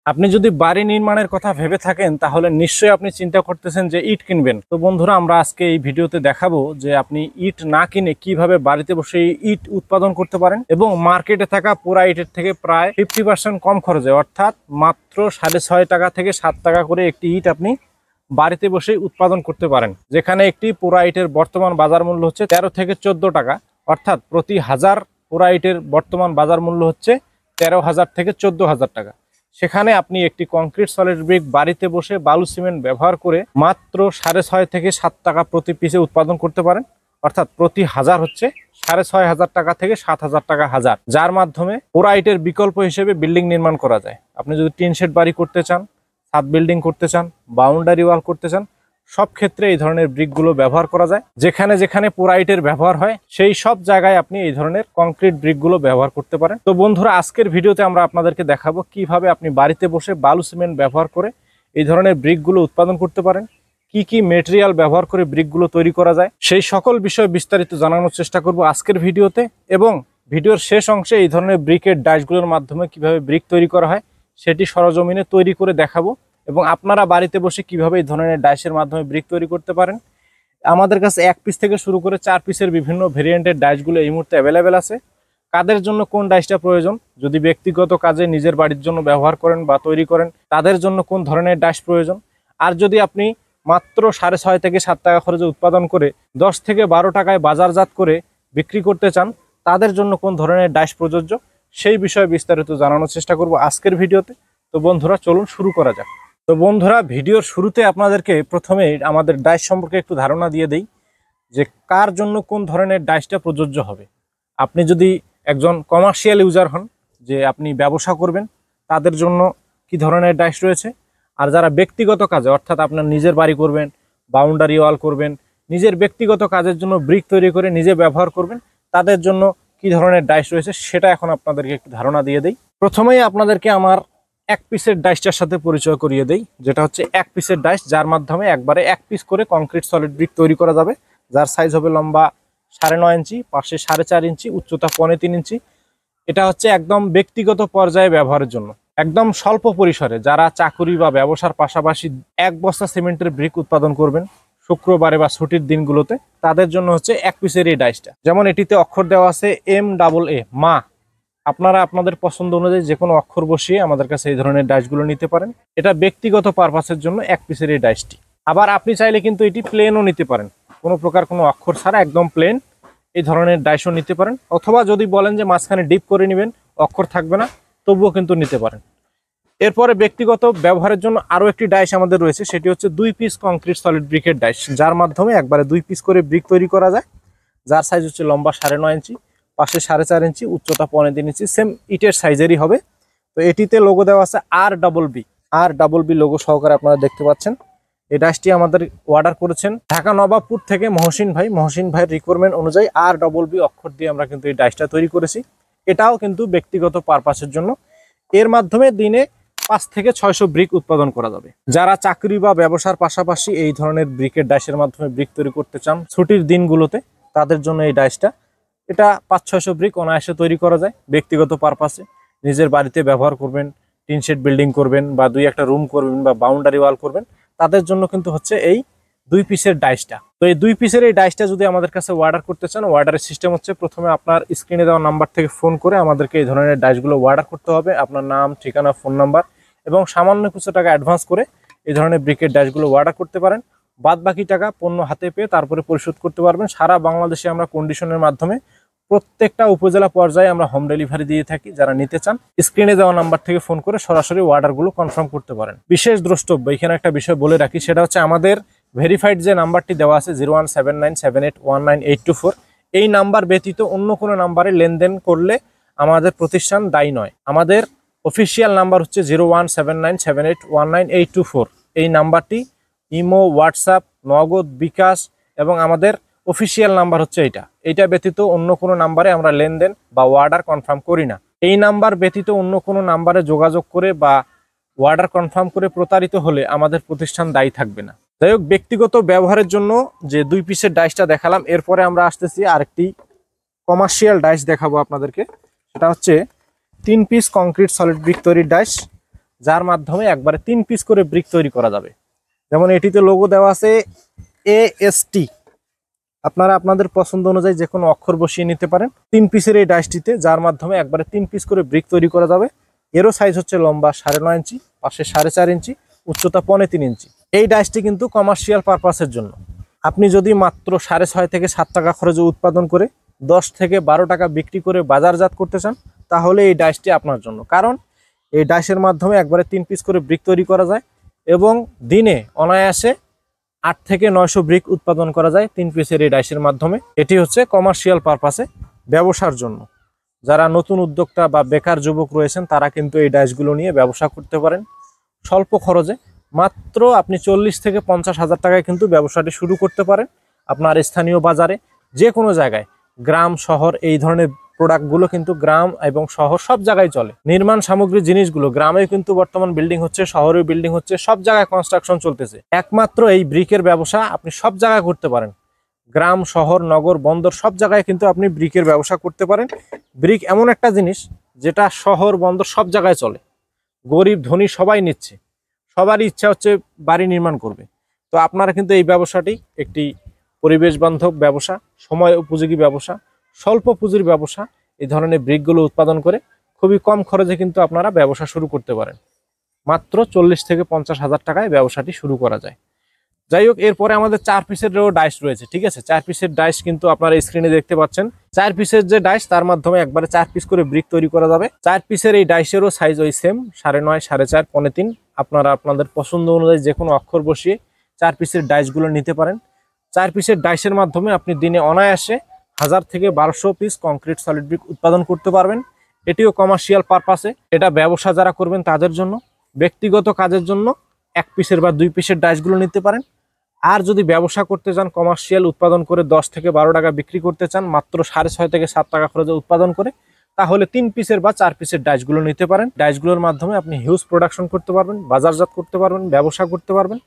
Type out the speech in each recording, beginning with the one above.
আপনি যদি বাড়ি নির্মাণের কথা ভেবে থাকেন তাহলে নিশ্চয়ই আপনি চিন্তা করতেছেন যে ইট কিনবেন। তো বন্ধুরা, আমরা আজকে এই ভিডিওতে দেখাবো যে আপনি ইট না কিনে কিভাবে বাড়িতে বসে ইট উৎপাদন করতে পারেন এবং মার্কেটে থাকা পুরা ইটের থেকে প্রায় 50% কম খরচে, অর্থাৎ মাত্র 6.5 টাকা থেকে 7 টাকা করে একটি ইট আপনি বাড়িতে বসে উৎপাদন করতে পারেন। যেখানে একটি পুরা ইটের বর্তমান বাজার মূল্য হচ্ছে 13 থেকে 14 টাকা, অর্থাৎ প্রতি হাজার পুরা ইটের বর্তমান বাজার মূল্য হচ্ছে 13,000 থেকে 14,000 টাকা। সেখানে আপনি একটি কংক্রিট সলিড ব্রিক বাড়িতে বসে বালু সিমেন্ট ব্যবহার করে মাত্র 6.5 থেকে 7 টাকা প্রতি পিসে উৎপাদন করতে পারেন, অর্থাৎ প্রতি হাজার হচ্ছে 6,500 টাকা থেকে 7,000 টাকা হাজার, যার মাধ্যমে পুরা ইটের বিকল্প হিসেবে বিল্ডিং নির্মাণ করা যায়। আপনি যদি টিন শেড বাড়ি করতে চান, ছাদ বিল্ডিং করতে চান, বাউন্ডারি ওয়াল করতে চান, সব ক্ষেত্রে এই ধরনের ব্রিকগুলো ব্যবহার করা যায়। যেখানে যেখানে পুরা ইটের ব্যবহার হয় সেই সব জায়গায় আপনি এই ধরনের কংক্রিট ব্রিকগুলো ব্যবহার করতে পারেন। তো বন্ধুরা, আজকের ভিডিওতে আমরা আপনাদেরকে দেখাবো কিভাবে আপনি বাড়িতে বসে বালু সিমেন্ট ব্যবহার করে এই ধরনের ব্রিকগুলো উৎপাদন করতে পারেন, কি কি মেটেরিয়াল ব্যবহার করে ব্রিকগুলো তৈরি করা যায়, সেই সকল বিষয় বিস্তারিত জানানোর চেষ্টা করব আজকের ভিডিওতে। এবং ভিডিওর শেষ অংশে এই ধরনের ব্রিকের ডাইসগুলোর মাধ্যমে কিভাবে ব্রিক তৈরি করা হয় সেটি সরজমিনে তৈরি করে দেখাবো, এবং আপনারা বাড়িতে বসে কিভাবে এই ধরনের ডাইসের মাধ্যমে ব্রিক তৈরি করতে পারেন। আমাদের কাছে 1 পিস থেকে শুরু করে 4 পিসের বিভিন্ন ভেরিয়েন্টের ডাইসগুলো এই মুহূর্তে অ্যাভেলেবেল আছে। কাদের জন্য কোন ডাইসটা প্রয়োজন, যদি ব্যক্তিগত কাজে নিজের বাড়ির জন্য ব্যবহার করেন বা তৈরি করেন তাদের জন্য কোন ধরনের ডাইস প্রয়োজন, আর যদি আপনি মাত্র 6.5 থেকে 7 টাকা খরচে উৎপাদন করে 10 থেকে 12 টাকায় বাজারজাত করে বিক্রি করতে চান তাদের জন্য কোন ধরনের ডাইস প্রযোজ্য, সেই বিষয়ে বিস্তারিত জানানোর চেষ্টা করব আজকের ভিডিওতে। তো বন্ধুরা, চলুন শুরু করা যাক। তো বন্ধুরা, ভিডিওর শুরুতে আপনাদেরকে প্রথমে আমাদের ডাইস সম্পর্কে একটু ধারণা দিয়ে দেই যে কার জন্য কোন ধরনের ডাইসটা প্রযোজ্য হবে। আপনি যদি একজন কমার্শিয়াল ইউজার হন, যে আপনি ব্যবসা করবেন, তাদের জন্য কি ধরনের ডাইস রয়েছে। আর যারা ব্যক্তিগত কাজে, অর্থাৎ আপনার নিজের বাড়ি করবেন, বাউন্ডারি ওয়াল করবেন, নিজের ব্যক্তিগত কাজের জন্য ব্রিক তৈরি করে নিজে ব্যবহার করবেন, তাদের জন্য কি ধরনের ডাইস রয়েছে সেটা এখন আপনাদেরকে একটু ধারণা দিয়ে দেই। প্রথমেই আপনাদেরকে আমার 1 পিসের ডাইসটার সাথে পরিচয় করিয়ে দেই, যেটা হচ্ছে 1 পিসের ডাইস, যার মাধ্যমে একবারে 1 পিস করে কংক্রিট সলিড ব্রিক তৈরি করা যাবে, যার সাইজ হবে লম্বা 9.5 ইঞ্চি, পাশে 4.5 ইঞ্চি, উচ্চতা 3.25 ইঞ্চি। এটা হচ্ছে একদম ব্যক্তিগত পর্যায়ে ব্যবহারের জন্য, একদম স্বল্প পরিসরে যারা চাকুরি বা ব্যবসার পাশাপাশি 1 বস্তা সিমেন্টের ব্রিক উৎপাদন করবেন শুক্রবারে বা ছুটির দিনগুলোতে, তাদের জন্য হচ্ছে 1 পিসের এই ডাইসটা। যেমন এটিতে অক্ষর দেওয়া আছে MAA, মা। আপনারা আপনাদের পছন্দ অনুযায়ী যে কোনো অক্ষর বসিয়ে আমাদের কাছে এই ধরনের ডাইসগুলো নিতে পারেন। এটা ব্যক্তিগত পারপাসের জন্য 1 পিসের এই ডাইসটি। আবার আপনি চাইলে কিন্তু এটি প্লেনও নিতে পারেন, কোনো প্রকার কোনো অক্ষর ছাড়া একদম প্লেন এই ধরনের ডাইসও নিতে পারেন, অথবা যদি বলেন যে মাঝখানে ডিপ করে নেবেন, অক্ষর থাকবে না, তবুও কিন্তু নিতে পারেন। এরপরে ব্যক্তিগত ব্যবহারের জন্য আরও একটি ডাইস আমাদের রয়েছে, সেটি হচ্ছে 2 পিস কংক্রিট সলিড ব্রিকের ডাইস, যার মাধ্যমে একবারে 2 পিস করে ব্রিক তৈরি করা যায়, যার সাইজ হচ্ছে লম্বা 9.5 ইঞ্চি, পাশে 4.5 ইঞ্চি, উচ্চতা 3.25 ইঞ্চি, সেম ইটের সাইজেরই হবে। তো এটিতে লোগো দেওয়া আছে RBB লোগো সহকারে আপনারা দেখতে পাচ্ছেন। এই ডাইসটি আমাদের অর্ডার করেছেন ঢাকা নবাবপুর থেকে মহসিন ভাইয়ের রিকোয়ারমেন্ট অনুযায়ী RBB অক্ষর দিয়ে আমরা কিন্তু এই ডাইসটা তৈরি করেছি। এটাও কিন্তু ব্যক্তিগত পারপাসের জন্য। এর মাধ্যমে দিনে 5 থেকে 600 ব্রিক উৎপাদন করা যাবে। যারা চাকরি বা ব্যবসার পাশাপাশি এই ধরনের ব্রিকের ডাইসের মাধ্যমে ব্রিক তৈরি করতে চান ছুটির দিনগুলোতে, তাদের জন্য এই ডাইসটা। এটা 500-600 ব্রিক অনায়াসে তৈরি করা যায় ব্যক্তিগত পারপাসে। নিজের বাড়িতে ব্যবহার করবেন, টিন শেড বিল্ডিং করবেন, বা 2-1টা রুম করবেন, বা বাউন্ডারি ওয়াল করবেন, তাদের জন্য কিন্তু হচ্ছে এই 2 পিসের ডাইসটা। তো এই 2 পিসের এই ডাইসটা যদি আমাদের কাছে অর্ডার করতে চান, অর্ডারের সিস্টেম হচ্ছে প্রথমে আপনার স্ক্রিনে দেওয়া নাম্বার থেকে ফোন করে আমাদেরকে এই ধরনের ডাইসগুলো অর্ডার করতে হবে। আপনার নাম, ঠিকানা, ফোন নাম্বার এবং সামান্য কিছু টাকা অ্যাডভান্স করে এই ধরনের ব্রিকের ডাইসগুলো অর্ডার করতে পারেন। বাদ বাকি টাকা পণ্য হাতে পেয়ে তারপরে পরিশোধ করতে পারবেন। সারা বাংলাদেশে আমরা কন্ডিশনের মাধ্যমে প্রত্যেকটা উপজেলা পর্যায়ে আমরা হোম ডেলিভারি দিয়ে থাকি। যারা নিতে চান স্ক্রিনে দেওয়া নাম্বার থেকে ফোন করে সরাসরি অর্ডারগুলো কনফার্ম করতে পারেন। বিশেষ দ্রষ্টব্য, এখানে একটা বিষয় বলে রাখি, সেটা হচ্ছে আমাদের ভেরিফাইড যে নাম্বারটি দেওয়া আছে 0179781984, এই নাম্বার ব্যতীত অন্য কোনো নাম্বারে লেনদেন করলে আমাদের প্রতিষ্ঠান দায়ী নয়। আমাদের অফিসিয়াল নাম্বার হচ্ছে 0179781984। এই নাম্বারটি ইমো, হোয়াটসঅ্যাপ, নগদ, বিকাশ এবং আমাদের অফিসিয়াল নাম্বার হচ্ছে এইটা ব্যতীত অন্য কোনো নাম্বারে আমরা লেনদেন বা অর্ডার কনফার্ম করি না। এই নাম্বার ব্যতীত অন্য কোনো নাম্বারে যোগাযোগ করে বা অর্ডার কনফার্ম করে প্রতারিত হলে আমাদের প্রতিষ্ঠান দায়ী থাকবে না। যাই হোক, ব্যক্তিগত ব্যবহারের জন্য যে 2 পিসের ডাইসটা দেখালাম, এরপরে আমরা আসতেছি আরেকটি কমার্শিয়াল ডাইস দেখাবো আপনাদেরকে। সেটা হচ্ছে 3 পিস কংক্রিট সলিড ব্রিক তৈরির ডাইস, যার মাধ্যমে একবারে 3 পিস করে ব্রিক তৈরি করা যাবে। যেমন এটিতে লোগো দেওয়া আছে AST, আপনারা আপনাদের পছন্দ অনুযায়ী যে কোনো অক্ষর বসিয়ে নিতে পারেন 3 পিসের এই ডাইসটিতে, যার মাধ্যমে একবারে 3 পিস করে ব্রিক তৈরি করা যাবে। এরও সাইজ হচ্ছে লম্বা 9.5 ইঞ্চি, পাশে 4.5 ইঞ্চি, উচ্চতা 3.5 ইঞ্চি। এই ডাইসটি কিন্তু কমার্শিয়াল পারপাসের জন্য। আপনি যদি মাত্র 6.5 থেকে 7 টাকা খরচে উৎপাদন করে 10 থেকে 12 টাকা বিক্রি করে বাজারজাত করতে চান, তাহলে এই ডাইসটি আপনার জন্য। কারণ এই ডাইসের মাধ্যমে একবারে 3 পিস করে ব্রিক তৈরি করা যায় এবং দিনে অনায়াসে 8 থেকে 900 ব্রিক উৎপাদন করা যায় 3 পিসের এই ডাইসের মাধ্যমে। এটি হচ্ছে কমার্শিয়াল পারপাসে, ব্যবসার জন্য। যারা নতুন উদ্যোক্তা বা বেকার যুবক রয়েছেন তারা কিন্তু এই ডাইসগুলো নিয়ে ব্যবসা করতে পারেন স্বল্প খরচে। মাত্র আপনি 40 থেকে 50 হাজার টাকায় কিন্তু ব্যবসাটি শুরু করতে পারেন আপনার স্থানীয় বাজারে, যে কোনো জায়গায়, গ্রাম শহর। এই ধরনের প্রোডাক্টগুলো কিন্তু গ্রাম এবং শহর সব জায়গায় চলে। নির্মাণ সামগ্রী জিনিসগুলো গ্রামেও কিন্তু বর্তমান বিল্ডিং হচ্ছে, শহরেও বিল্ডিং হচ্ছে, সব জায়গায় কনস্ট্রাকশন চলতেছে। একমাত্র এই ব্রিকের ব্যবসা আপনি সব জায়গায় করতে পারেন। গ্রাম শহর নগর বন্দর সব জায়গায় কিন্তু আপনি ব্রিকের ব্যবসা করতে পারেন। ব্রিক এমন একটা জিনিস যেটা শহর বন্দর সব জায়গায় চলে। গরিব ধনী সবাই নিচ্ছে, সবারই ইচ্ছা হচ্ছে বাড়ি নির্মাণ করবে। তো আপনারা কিন্তু এই ব্যবসাটি একটি পরিবেশ বান্ধব ব্যবসা, সময় উপযোগী ব্যবসা, স্বল্প পুঁজির ব্যবসা। এই ধরনের ব্রিকগুলো উৎপাদন করে খুবই কম খরচে কিন্তু আপনারা ব্যবসা শুরু করতে পারেন। মাত্র 40 থেকে 50 হাজার টাকায় ব্যবসাটি শুরু করা যায়। যাই হোক, এরপরে আমাদের 4 পিসের ডাইস রয়েছে। ঠিক আছে, 4 পিসের ডাইস কিন্তু আপনারা স্ক্রিনে দেখতে পাচ্ছেন। 4 পিসের যে ডাইস তার মাধ্যমে একবারে 4 পিস করে ব্রিক তৈরি করা যাবে। 4 পিসের এই ডাইসেরও সাইজ ওই সেম 9.5, 4.5, 3.5। আপনারা আপনাদের পছন্দ অনুযায়ী যে কোনো অক্ষর বসিয়ে 4 পিসের ডাইসগুলো নিতে পারেন। 4 পিসের ডাইসের মাধ্যমে আপনি দিনে অনায়াসে 1000 থেকে 1200 পিস কংক্রিট সলিড ব্রিক উৎপাদন করতে পারবেন। এটিও কমার্শিয়াল পারপাসে। এটা ব্যবসা যারা করবেন তাদের জন্য, ব্যক্তিগত কাজের জন্য 1 পিসের বা 2 পিসের ডাইসগুলো নিতে পারেন। আর যদি ব্যবসা করতে চান, কমার্শিয়াল উৎপাদন করে 10 থেকে 12 টাকা বিক্রি করতে চান মাত্র 6.5 থেকে 7 টাকা খরচে উৎপাদন করে, তাহলে 3 পিসের বা 4 পিসের ডাইসগুলো নিতে পারেন। ডাইসগুলোর মাধ্যমে আপনি হিউজ প্রোডাকশন করতে পারবেন, বাজারজাত করতে পারবেন, ব্যবসা করতে পারবেন।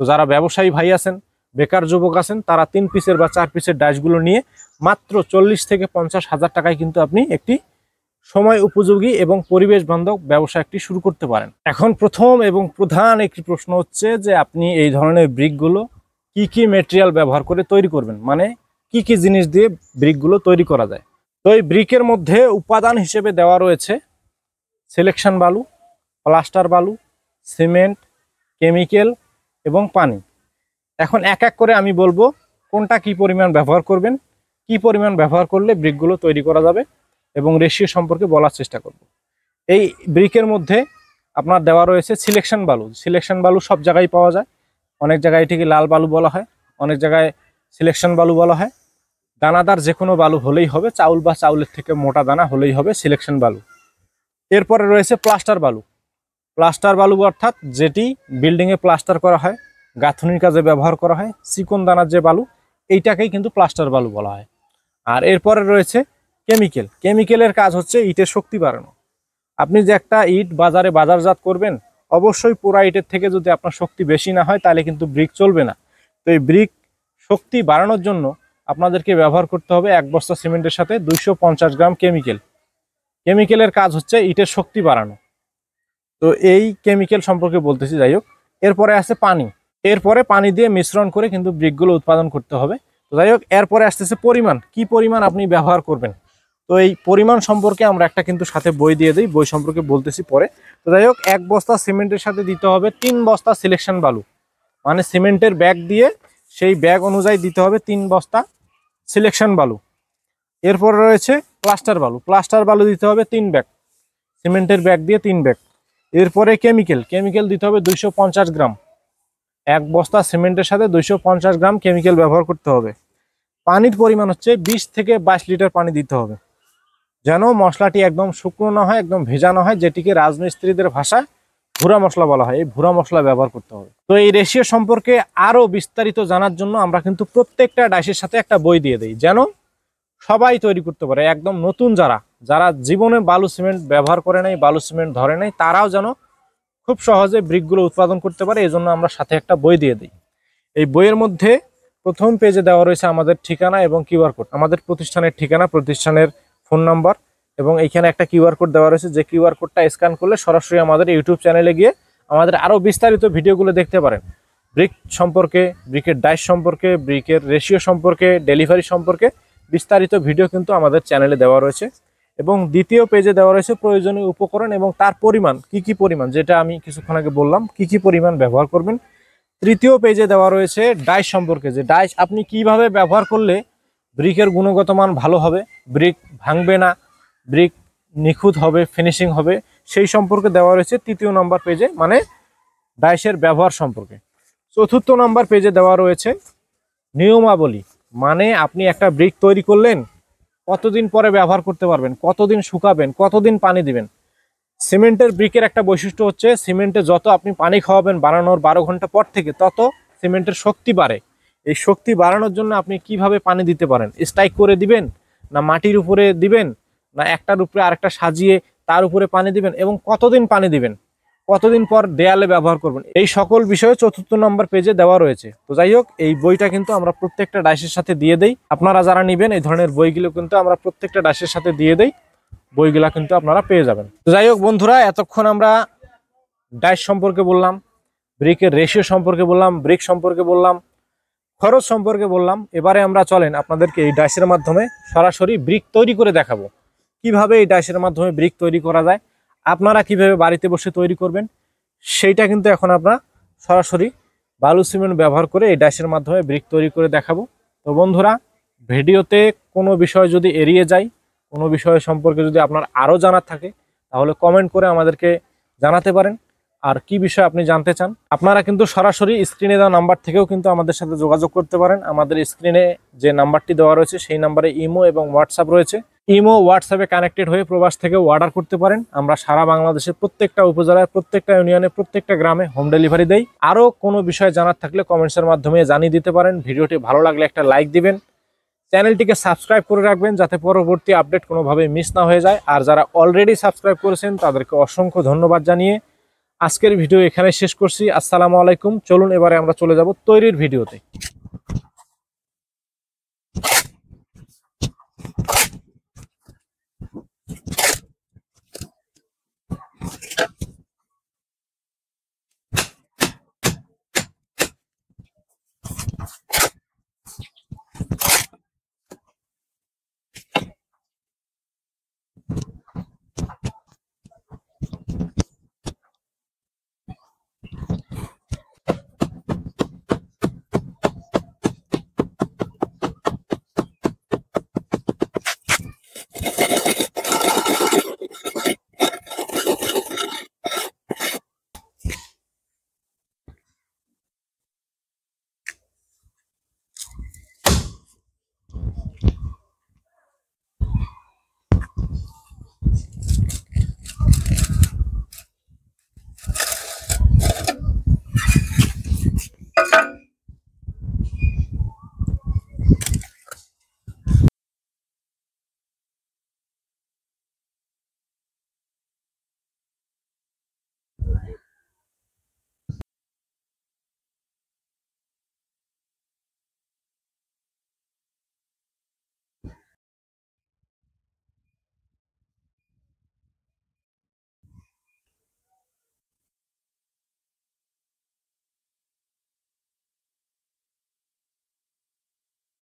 তো যারা ব্যবসায়ী ভাই আছেন, বেকার যুবক আছেন, তারা 3 পিসের বা 4 পিসের ডাইসগুলো নিয়ে মাত্র 40 থেকে 50 হাজার টাকায় কিন্তু আপনি একটি সময় উপযোগী এবং পরিবেশ বান্ধব ব্যবসা একটি শুরু করতে পারেন। এখন প্রথম এবং প্রধান একটি প্রশ্ন হচ্ছে যে আপনি এই ধরনের ব্রিকগুলো কি কি ম্যাটেরিয়াল ব্যবহার করে তৈরি করবেন, মানে কি কি জিনিস দিয়ে ব্রিকগুলো তৈরি করা যায়। তো এই ব্রিকের মধ্যে উপাদান হিসেবে দেওয়া রয়েছে সিলেকশন বালু, প্লাস্টার বালু, সিমেন্ট, কেমিক্যাল এবং পানি। এখন এক এক করে আমি বলবো কোনটা কি পরিমাণ ব্যবহার করবেন, কি পরিমাণ ব্যবহার করলে ব্রিকগুলো তৈরি করা যাবে এবং রেশিও সম্পর্কে বলার চেষ্টা করব। এই ব্রিকের মধ্যে আপনার দেওয়া রয়েছে সিলেকশন বালু। সিলেকশন বালু সব জায়গায় পাওয়া যায়। অনেক জায়গায় এটিকে লাল বালু বলা হয়, অনেক জায়গায় সিলেকশন বালু বলা হয়। দানাদার যে কোনো বালু হলেই হবে, চাউল বা চাউলের থেকে মোটা দানা হলেই হবে সিলেকশন বালু। এরপরে রয়েছে প্লাস্টার বালু। প্লাস্টার বালু অর্থাৎ যেটি বিল্ডিংয়ে প্লাস্টার করা হয়, গাঁথনির কাজে ব্যবহার করা হয়, চিকন দানার যে বালু, এইটাকেই কিন্তু প্লাস্টার বালু বলা হয়। আর এরপরে রয়েছে কেমিক্যাল। কেমিক্যালের কাজ হচ্ছে ইটের শক্তি বাড়ানো। আপনি যে একটা ইট বাজারে বাজারজাত করবেন, অবশ্যই পুরা ইটের থেকে যদি আপনার শক্তি বেশি না হয় তাহলে কিন্তু ব্রিক চলবে না। তো এই ব্রিক শক্তি বাড়ানোর জন্য আপনাদেরকে ব্যবহার করতে হবে 1 বস্তা সিমেন্টের সাথে 250 গ্রাম কেমিক্যাল। কেমিক্যালের কাজ হচ্ছে ইটের শক্তি বাড়ানো। তো এই কেমিক্যাল সম্পর্কে বলতেছি। যাই হোক, এরপরে আছে পানি। এরপরে পানি দিয়ে মিশ্রণ করে কিন্তু ব্রিকগুলো উৎপাদন করতে হবে। তো যাই হোক, এরপরে আসতেছে পরিমাণ, কি পরিমাণ আপনি ব্যবহার করবেন। তো এই পরিমাণ সম্পর্কে আমরা একটা কিন্তু সাথে বই দিয়ে দিই, বই সম্পর্কে বলতেছি পরে। তো যাই হোক, 1 বস্তা সিমেন্টের সাথে দিতে হবে 3 বস্তা সিলেকশন বালু, মানে সিমেন্টের ব্যাগ দিয়ে সেই ব্যাগ অনুযায়ী দিতে হবে 3 বস্তা সিলেকশন বালু। এরপর রয়েছে প্লাস্টার বালু। প্লাস্টার বালু দিতে হবে 3 ব্যাগ, সিমেন্টের ব্যাগ দিয়ে 3 ব্যাগ। এরপরে কেমিক্যাল। কেমিক্যাল দিতে হবে 250 গ্রাম। 1 বস্তা সিমেন্টের সাথে 250 গ্রাম কেমিক্যাল ব্যবহার করতে হবে। পানির পরিমাণ হচ্ছে 20 থেকে 22 লিটার পানি দিতে হবে, যেন মশলাটি একদম শুকনো না হয়, একদম ভেজা না হয়, যেটিকে রাজমিস্ত্রিদের ভাষায় ভুরা মশলা বলা হয়। এই ভুরা মশলা ব্যবহার করতে হবে। তো এই রেশিও সম্পর্কে আরো বিস্তারিত জানার জন্য আমরা কিন্তু প্রত্যেকটা ডাইসের সাথে একটা বই দিয়ে দিই, যেন সবাই তৈরি করতে পারে। একদম নতুন যারা জীবনে বালু সিমেন্ট ব্যবহার করে নাই, বালু সিমেন্ট ধরে নাই, তারাও যেন খুব সহজে ব্রিকগুলো উৎপাদন করতে পারে। এই জন্য আমরা সাথে একটা বই দিয়ে দিই। এই বইয়ের মধ্যে প্রথম পেজে দেওয়া রয়েছে আমাদের ঠিকানা এবং কিউআর কোড, আমাদের প্রতিষ্ঠানের ঠিকানা, প্রতিষ্ঠানের ফোন নাম্বার এবং এইখানে একটা কিউআর কোড দেওয়া রয়েছে, যে কিউআর কোডটা স্ক্যান করলে সরাসরি আমাদের ইউটিউব চ্যানেলে গিয়ে আমাদের আরও বিস্তারিত ভিডিওগুলো দেখতে পারেন। ব্রিক সম্পর্কে, ব্রিকের ডাইস সম্পর্কে, ব্রিকের রেশিও সম্পর্কে, ডেলিভারি সম্পর্কে বিস্তারিত ভিডিও কিন্তু আমাদের চ্যানেলে দেওয়া রয়েছে। এবং দ্বিতীয় পেজে দেওয়া রয়েছে প্রয়োজনীয় উপকরণ এবং তার পরিমাণ, কি পরিমাণ, যেটা আমি কিছুক্ষণ আগে বললাম, কি পরিমাণ ব্যবহার করবেন। তৃতীয় পেজে দেওয়া রয়েছে ডাইস সম্পর্কে, যে ডাইস আপনি কিভাবে ব্যবহার করলে ব্রিকের গুণগত মান ভালো হবে, ব্রিক ভাঙবে না, ব্রিক নিখুঁত হবে, ফিনিশিং হবে, সেই সম্পর্কে দেওয়া রয়েছে তৃতীয় নম্বর পেজে, মানে ডাইসের ব্যবহার সম্পর্কে। চতুর্থ নম্বর পেজে দেওয়া রয়েছে নিয়মাবলী, মানে আপনি একটা ব্রিক তৈরি করলেন, কতদিন পরে ব্যবহার করতে পারবেন, কতদিন শুকাবেন, কতদিন পানি দিবেন। সিমেন্টের ব্রিকের একটা বৈশিষ্ট্য হচ্ছে, সিমেন্টে যত আপনি পানি খাওয়াবেন বানানোর 12 ঘন্টা পর থেকে, তত সিমেন্টের শক্তি বাড়ে। এই শক্তি বাড়ানোর জন্য আপনি কিভাবে পানি দিতে পারেন, স্ট্রাইক করে দিবেন, না মাটির উপরে দিবেন, না একটার উপরে আরেকটা সাজিয়ে তার উপরে পানি দিবেন, এবং কতদিন পানি দিবেন, কতদিন পর দেয়ালে ব্যবহার করবেন, এই সকল বিষয়ে চতুর্থ নম্বর পেজে দেওয়া রয়েছে। তো যাই হোক, এই বইটা কিন্তু আমরা প্রত্যেকটা ডাইসের সাথে দিয়ে দেই। আপনারা যারা নেবেন এই ধরনের বইগুলো কিন্তু আমরা প্রত্যেকটা ডাইসের সাথে দিয়ে দেই, বইগুলা কিন্তু আপনারা পেয়ে যাবেন। তো যাই হোক বন্ধুরা, এতক্ষণ আমরা ডাইস সম্পর্কে বললাম, ব্রিকের রেশিও সম্পর্কে বললাম, ব্রিক সম্পর্কে বললাম, খরচ সম্পর্কে বললাম। এবারে আমরা চলেন আপনাদেরকে এই ডাইসের মাধ্যমে সরাসরি ব্রিক তৈরি করে দেখাবো, কিভাবে এই ডাইসের মাধ্যমে ব্রিক তৈরি করা যায়, আপনারা কিভাবে বাড়িতে বসে তৈরি করবেন, সেইটা কিন্তু এখন আমরা সরাসরি বালু সিমেন্ট ব্যবহার করে এই ডাইসের মাধ্যমে ব্রিক তৈরি করে দেখাবো। তো বন্ধুরা, ভিডিওতে কোনো বিষয় যদি এড়িয়ে যায়, কোনো বিষয় সম্পর্কে যদি আপনার আরও জানার থাকে, তাহলে কমেন্ট করে আমাদেরকে জানাতে পারেন। আর কি বিষয় আপনি জানতে চান, আপনারা কিন্তু সরাসরি স্ক্রিনে দেওয়া নাম্বার থেকেও কিন্তু আমাদের সাথে যোগাযোগ করতে পারেন। আমাদের স্ক্রিনে যে নাম্বারটি দেওয়া রয়েছে সেই নাম্বারে ইমো এবং হোয়াটসঅ্যাপ রয়েছে। ইমো হোয়াটসঅ্যাপে কানেক্টেড হয়ে প্রবাস থেকেও অর্ডার করতে পারেন। আমরা সারা বাংলাদেশের প্রত্যেকটা উপজেলায়, প্রত্যেকটা ইউনিয়নে, প্রত্যেকটা গ্রামে হোম ডেলিভারি দেই। আরও কোনো বিষয় জানার থাকলে কমেন্টসের মাধ্যমে জানিয়ে দিতে পারেন। ভিডিওটি ভালো লাগলে একটা লাইক দিবেন, চ্যানেলটিকে সাবস্ক্রাইব করে রাখবেন যাতে পরবর্তী আপডেট কোনোভাবে মিস না হয়ে যায়। আর যারা অলরেডি সাবস্ক্রাইব করেছেন তাদেরকে অসংখ্য ধন্যবাদ জানিয়ে আজকের ভিডিও এখানে শেষ করছি। আসসালামু আলাইকুম। চলুন এবারে আমরা চলে যাব তৈরির ভিডিওতে।